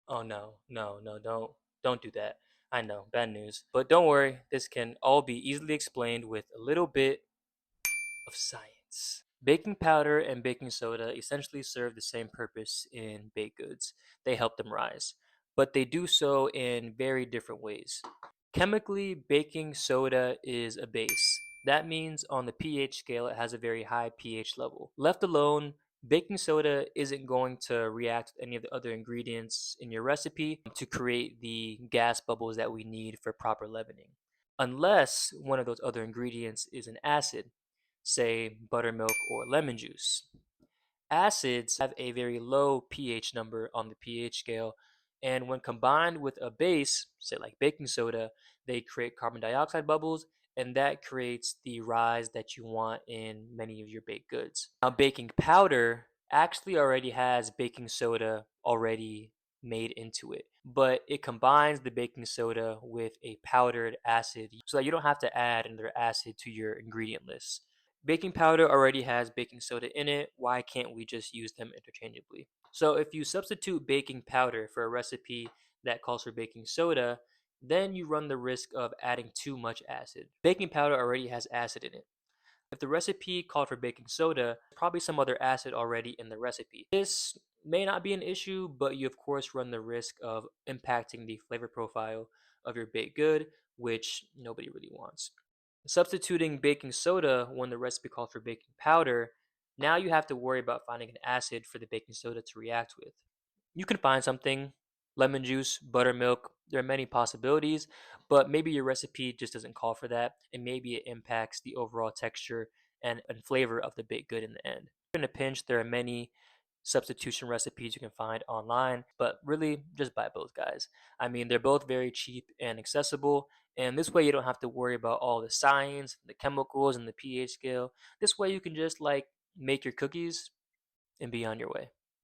Oh no, no, no, don't do that. I know, bad news. But don't worry, this can all be easily explained with a little bit of science. Baking powder and baking soda essentially serve the same purpose in baked goods. They help them rise, but they do so in very different ways. Chemically, baking soda is a base. That means on the pH scale, it has a very high pH level. Left alone, baking soda isn't going to react with any of the other ingredients in your recipe to create the gas bubbles that we need for proper leavening. Unless one of those other ingredients is an acid, say buttermilk or lemon juice. Acids have a very low pH number on the pH scale, and when combined with a base, say like baking soda, they create carbon dioxide bubbles, and that creates the rise that you want in many of your baked goods. Now, baking powder actually already has baking soda already made into it, but it combines the baking soda with a powdered acid so that you don't have to add another acid to your ingredient list. Baking powder already has baking soda in it. Why can't we just use them interchangeably? So if you substitute baking powder for a recipe that calls for baking soda, then you run the risk of adding too much acid. Baking powder already has acid in it. If the recipe called for baking soda, probably some other acid already in the recipe. This may not be an issue, but you of course run the risk of impacting the flavor profile of your baked good, which nobody really wants. Substituting baking soda when the recipe calls for baking powder, now you have to worry about finding an acid for the baking soda to react with. You can find something, lemon juice, buttermilk, there are many possibilities, but maybe your recipe just doesn't call for that, and maybe it impacts the overall texture and flavor of the baked good in the end. In a pinch, there are many substitution recipes you can find online, but really just buy both, guys. I mean, they're both very cheap and accessible, and this way you don't have to worry about all the science, the chemicals, and the pH scale. This way you can just like make your cookies and be on your way.